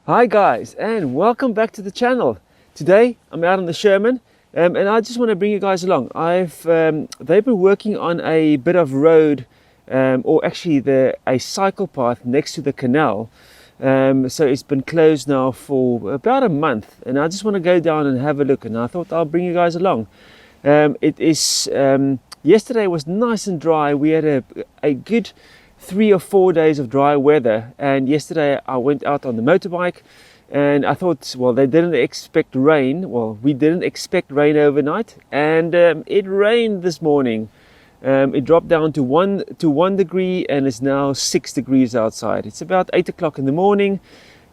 Hi guys, and welcome back to the channel. Today I'm out on the Sherman and I just want to bring you guys along. They've been working on a bit of road or actually a cycle path next to the canal. So it's been closed now for about a month and I just want to go down and have a look, and I thought I'll bring you guys along. Yesterday was nice and dry. We had a good 3 or 4 days of dry weather, and yesterday I went out on the motorbike and I thought, well, they didn't expect rain. Well, we didn't expect rain overnight, and it rained this morning. It dropped down to 1 degree and it's now 6 degrees outside. It's about 8 o'clock in the morning.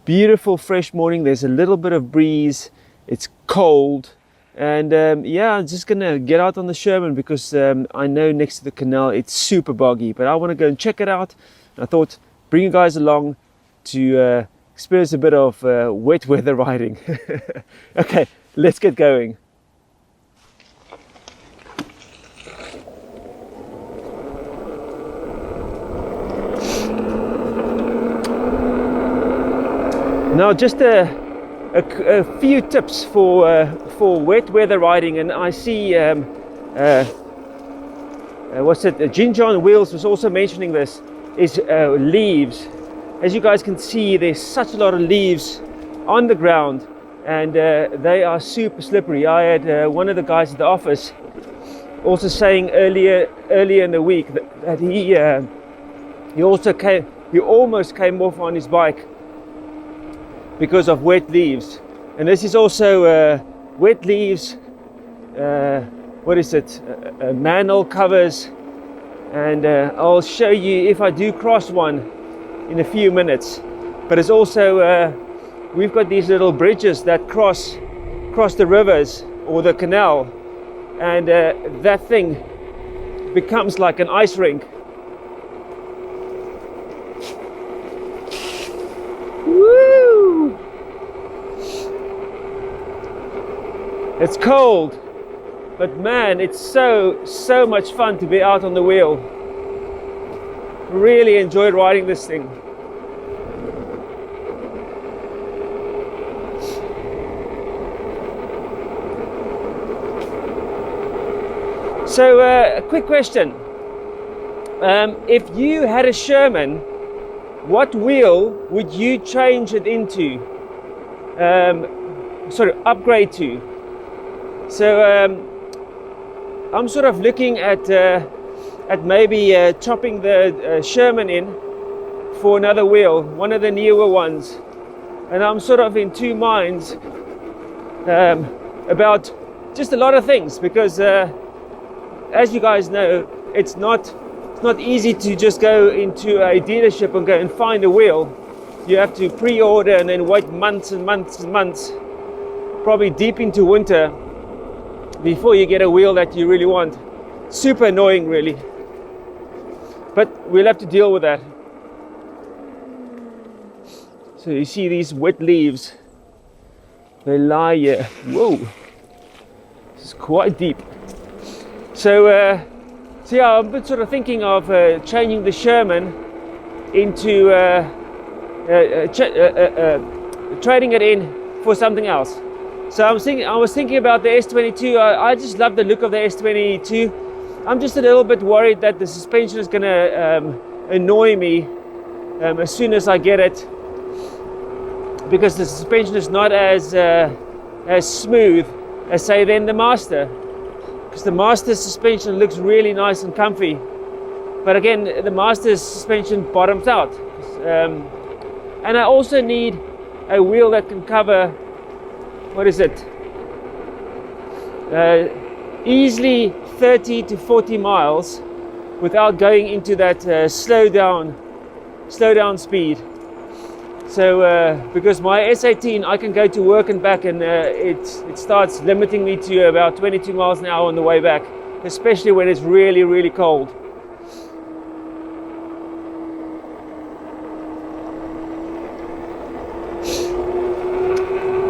Beautiful fresh morning. There's a little bit of breeze. It's cold. And yeah, I'm just gonna get out on the Sherman because I know next to the canal it's super boggy, but I want to go and check it out. I thought bring you guys along to experience a bit of wet weather riding. Okay, let's get going. Now just a few tips for wet weather riding, and I see Ginger on Wheels was also mentioning this, is leaves. As you guys can see, there's such a lot of leaves on the ground, and they are super slippery. I had one of the guys at the office also saying earlier in the week that he almost came off on his bike because of wet leaves. And this is also wet leaves, manhole covers, and I'll show you if I do cross one in a few minutes. But it's also we've got these little bridges that cross the rivers or the canal, and that thing becomes like an ice rink. Woo! It's cold, but man, it's so much fun to be out on the wheel. Really enjoyed riding this thing. So a quick question. If you had a Sherman, what wheel would you change it into? Upgrade to? So I'm sort of looking at maybe chopping the Sherman in for another wheel, one of the newer ones, and I'm sort of in two minds about just a lot of things, because as you guys know, it's not easy to just go into a dealership and go and find a wheel. You have to pre-order and then wait months and months and months, probably deep into winter, before you get a wheel that you really want. Super annoying, really, but we'll have to deal with that. So you see these wet leaves, they lie here. Whoa, this is quite deep. So yeah, I'm sort of thinking of changing the Sherman into trading it in for something else. So I was thinking about the S22. I just love the look of the S22. I'm just a little bit worried that the suspension is going to annoy me as soon as I get it, because the suspension is not as smooth as, say, then the Master. Because the Master's suspension looks really nice and comfy, but again, the Master's suspension bottoms out. And I also need a wheel that can cover, easily 30 to 40 miles without going into that slow down speed. So because my S18, I can go to work and back, and it starts limiting me to about 22 miles an hour on the way back, especially when it's really, really cold.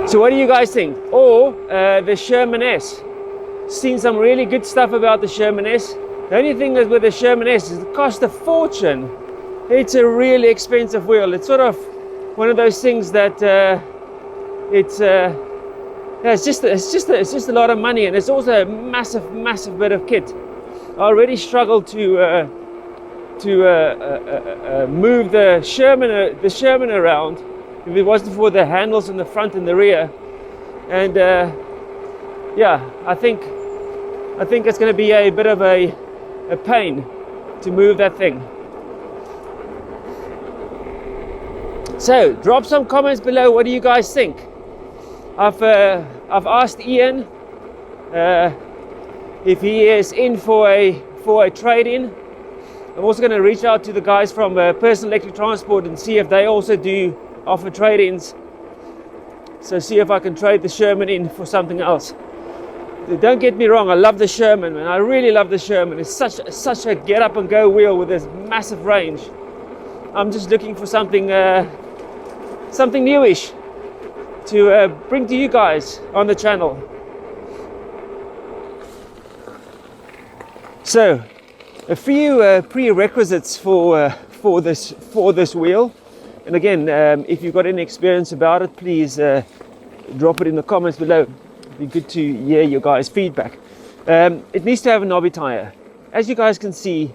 So what do you guys think? Or the Sherman-s? Seen some really good stuff about the Sherman-s. The only thing with the Sherman-s is it costs a fortune. It's a really expensive wheel. It's sort of one of those things that it's just a lot of money, and it's also a massive bit of kit. I already struggled to move the Sherman around if it wasn't for the handles in the front and the rear. And yeah, I think it's going to be a bit of a pain to move that thing. So drop some comments below. What do you guys think? I've asked Ian if he is in for a trade-in. I'm also going to reach out to the guys from Personal Electric Transport and see if they also do offer trade-ins. So see if I can trade the Sherman in for something else. Don't get me wrong, I love the Sherman, man. I really love the Sherman. It's such a get up and go wheel with this massive range. I'm just looking for something newish to bring to you guys on the channel. So a few prerequisites for this wheel. And again, if you've got any experience about it, please drop it in the comments below. It'd be good to hear your guys' feedback. It needs to have a knobby tire. As you guys can see,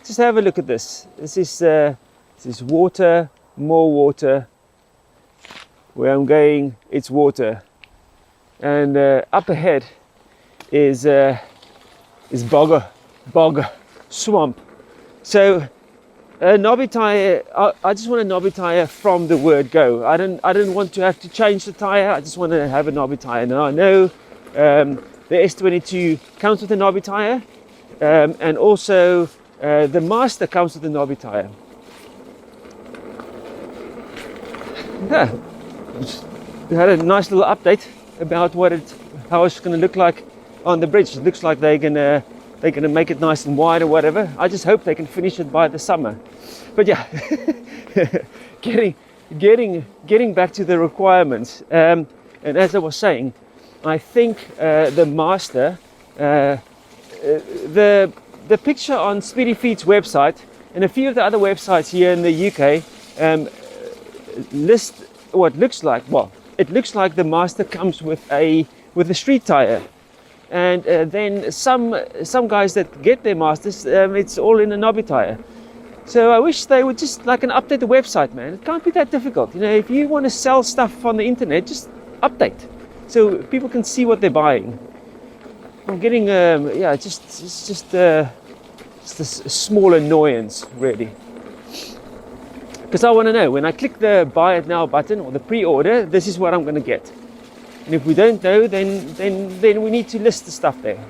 just have a look at this. This is water, more water. Where I'm going, it's water, and up ahead is bog, swamp. So a knobby tire. I just want a knobby tire from the word go. I didn't want to have to change the tire. I just want to have a knobby tire. Now I know the S22 comes with a knobby tire, and also the Master comes with a knobby tire. Yeah. We had a nice little update about how it's going to look like on the bridge. It looks like they're gonna make it nice and wide or whatever. I just hope they can finish it by the summer. But yeah, getting back to the requirements. And as I was saying, I think the Master, the picture on Speedy Feet's website and a few of the other websites here in the UK list what looks like. Well, it looks like the Master comes with a street tire, and then some guys that get their Masters, it's all in a knobby tire. So I wish they would just update the website, man. It can't be that difficult. You know, if you want to sell stuff on the internet, just update so people can see what they're buying. I'm getting it's just a small annoyance, really. Because I want to know, when I click the buy it now button or the pre-order, this is what I'm going to get. And if we don't know, then we need to list the stuff there.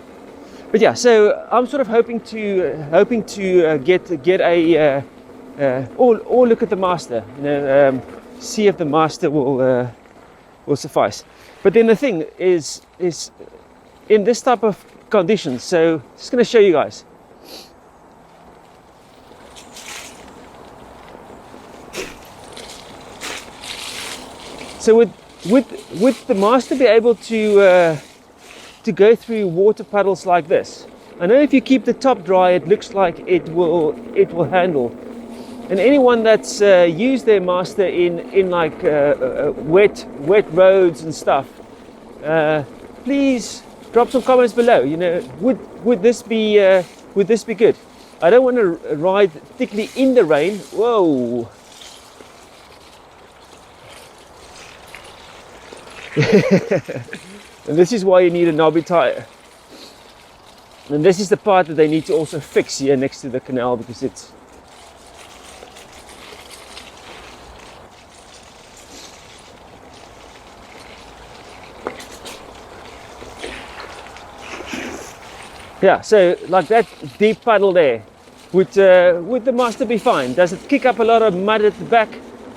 But yeah, so I'm sort of hoping to get a or look at the Master, you know, see if the Master will suffice. But then the thing is in this type of conditions. So just going to show you guys. So would the Master be able to go through water puddles like this? I know if you keep the top dry, it looks like it will handle. And anyone that's used their Master in like wet roads and stuff, please drop some comments below. You know, would this be good? I don't want to ride thickly in the rain. Whoa. And this is why you need a knobby tire. And this is the part that they need to also fix here next to the canal, because it's yeah, so like that deep puddle there, would the Master be fine? Does it kick up a lot of mud at the back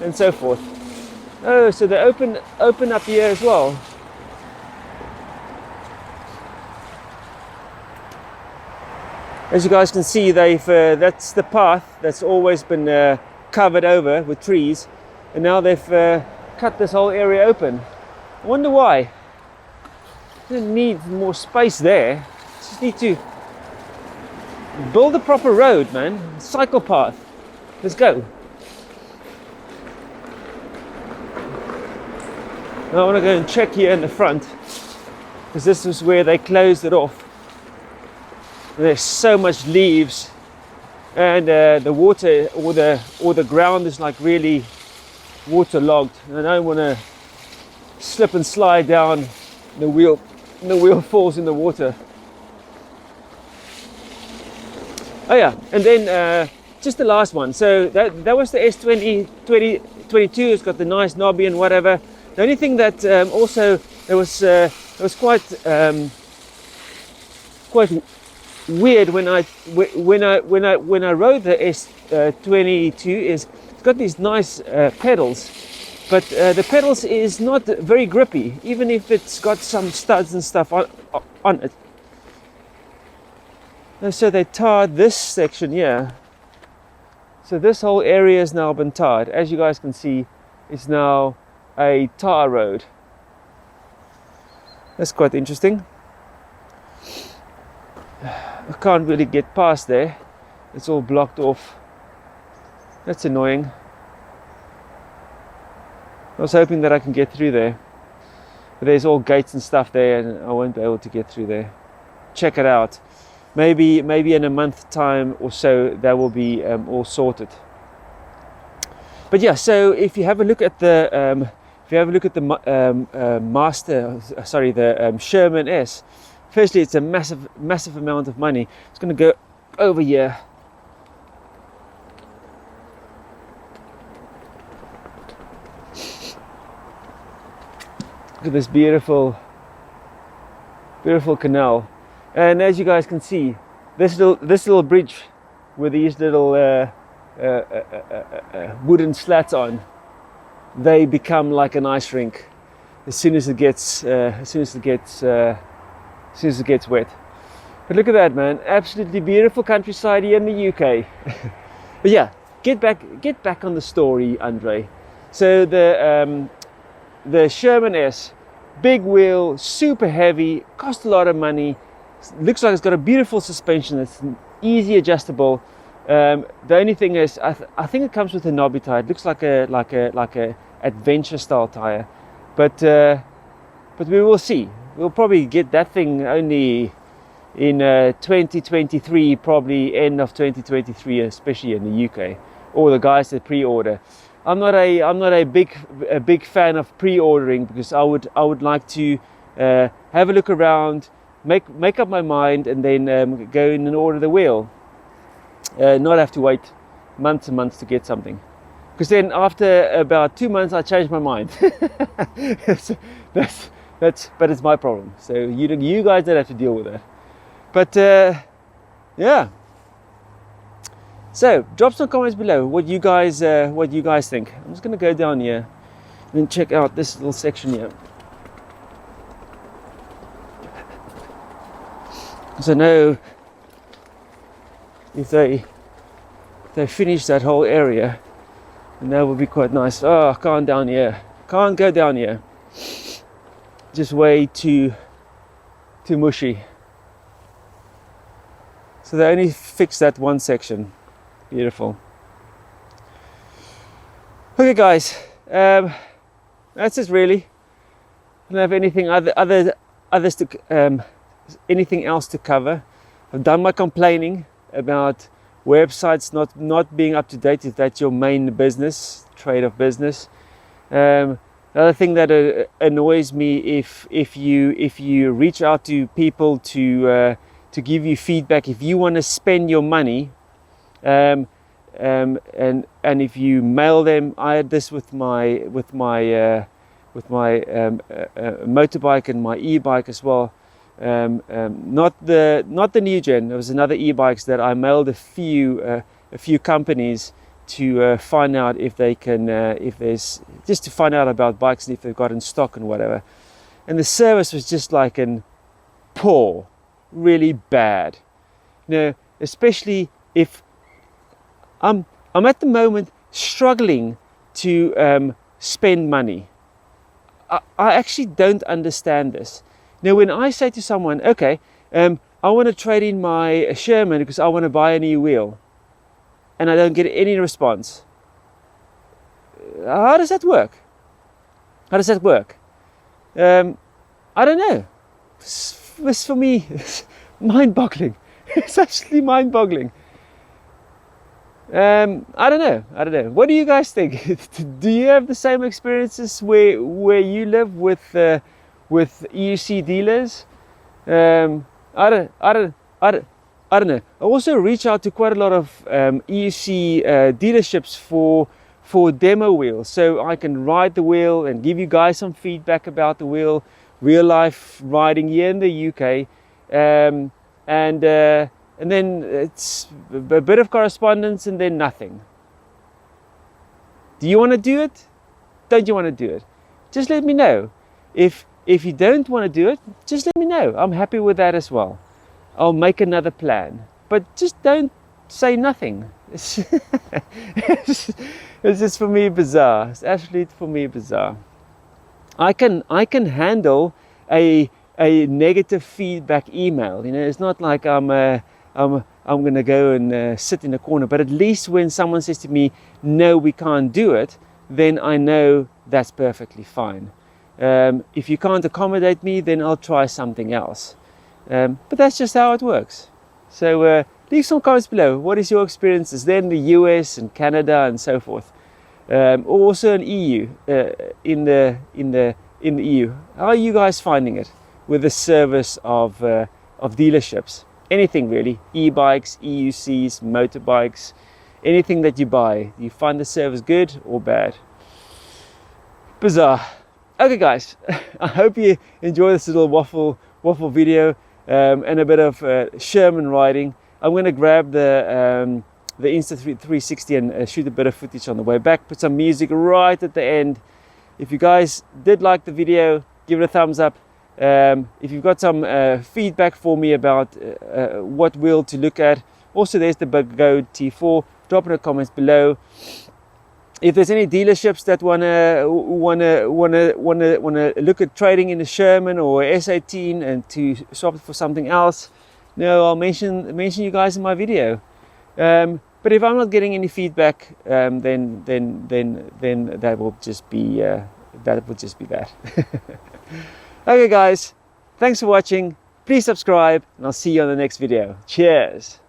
and so forth? Oh, so they open up here as well. As you guys can see, that's the path that's always been covered over with trees, and now they've cut this whole area open. I wonder why. They need more space there. Just need to build a proper road, man. Cycle path. Let's go. Now I want to go and check here in the front, because this is where they closed it off. There's so much leaves, and the water or the ground is like really waterlogged, and I don't want to slip and slide down. The wheel falls in the water. Oh yeah, and then just the last one. So that was the S2022. It's got the nice knobby and whatever. The only thing that also it was quite weird when I rode the S22 is it's got these nice pedals, but the pedals is not very grippy, even if it's got some studs and stuff on it. And so they tarred this section here. So this whole area has now been tarred. As you guys can see, it's now a tar road. That's quite interesting. I can't really get past there. It's all blocked off. That's annoying. I was hoping that I can get through there, but there's all gates and stuff there, and I won't be able to get through there. Check it out. Maybe in a month's time or so that will be all sorted. But yeah, so if you have a look at the SHERMAN-s, firstly, it's a massive amount of money. It's going to go over here. Look at this beautiful canal. And as you guys can see, this little bridge with these little wooden slats on, they become like an ice rink as soon as it gets wet. But look at that, man! Absolutely beautiful countryside here in the UK. But yeah, get back on the story, Andre. So the SHERMAN-s, big wheel, super heavy, cost a lot of money. Looks like it's got a beautiful suspension. It's easy adjustable. The only thing is, I think it comes with a knobby tire. It looks like a adventure style tire, but we will see. We'll probably get that thing only in 2023, probably end of 2023, especially in the UK, or the guys that pre-order. I'm not a big fan of pre-ordering, because I would like to have a look around, make up my mind, and then go in and order the wheel. Not have to wait months and months to get something, because then after about 2 months I change my mind. But it's my problem. So you guys don't have to deal with that. But yeah. So drop some comments below what you guys think. I'm just gonna go down here and check out this little section here. So now, if they finish that whole area, and that would be quite nice. Oh, I can't down here. Can't go down here. Just way too mushy. So they only fixed that one section. Beautiful. Okay, guys. That's it really. I don't have anything anything else to cover. I've done my complaining about websites not being up to date, if that's your main business, trade of business. The other thing that annoys me, if you reach out to people to give you feedback, if you want to spend your money, and if you mail them. I had this with my motorbike and my e-bike as well. Not the new gen. There was another e-bikes that I mailed a few companies to find out if they can, if there's, just to find out about bikes and if they've got in stock and whatever. And the service was just like poor, really bad. You know, especially if I'm at the moment struggling to spend money. I actually don't understand this. Now, when I say to someone, okay, I want to trade in my Sherman because I want to buy a new wheel, and I don't get any response, how does that work? How does that work? I don't know. This for me is mind-boggling. It's actually mind-boggling. I don't know. What do you guys think? Do you have the same experiences where you live with EUC dealers? I don't know. I also reach out to quite a lot of EUC dealerships for demo wheels, so I can ride the wheel and give you guys some feedback about the wheel, real life riding here in the UK, and then it's a bit of correspondence and then nothing. Do you want to do it? Don't you want to do it? Just let me know. If you don't want to do it, just let me know. I'm happy with that as well. I'll make another plan. But just don't say nothing. It's just for me bizarre. It's absolutely for me bizarre. I can handle a negative feedback email. You know, it's not like I'm going to go and sit in a corner. But at least when someone says to me, no, we can't do it, then I know that's perfectly fine. If you can't accommodate me, then I'll try something else. But that's just how it works. So leave some comments below. What is your experiences there in the US and Canada and so forth? Also in EU, in the EU. How are you guys finding it with the service of dealerships? Anything really, e-bikes, EUCs, motorbikes, anything that you buy. Do you find the service good or bad? Bizarre. Okay guys, I hope you enjoy this little waffle video and a bit of Sherman riding. I'm going to grab the Insta 360 and shoot a bit of footage on the way back, put some music right at the end. If you guys did like the video, give it a thumbs up. If you've got some feedback for me about what wheel to look at, also there's the Go T4, drop in the comments below. If there's any dealerships that wanna look at trading in a Sherman or S18 and to swap it for something else, I'll mention you guys in my video. But if I'm not getting any feedback, then that will just be that. Okay guys, thanks for watching. Please subscribe and I'll see you on the next video. Cheers.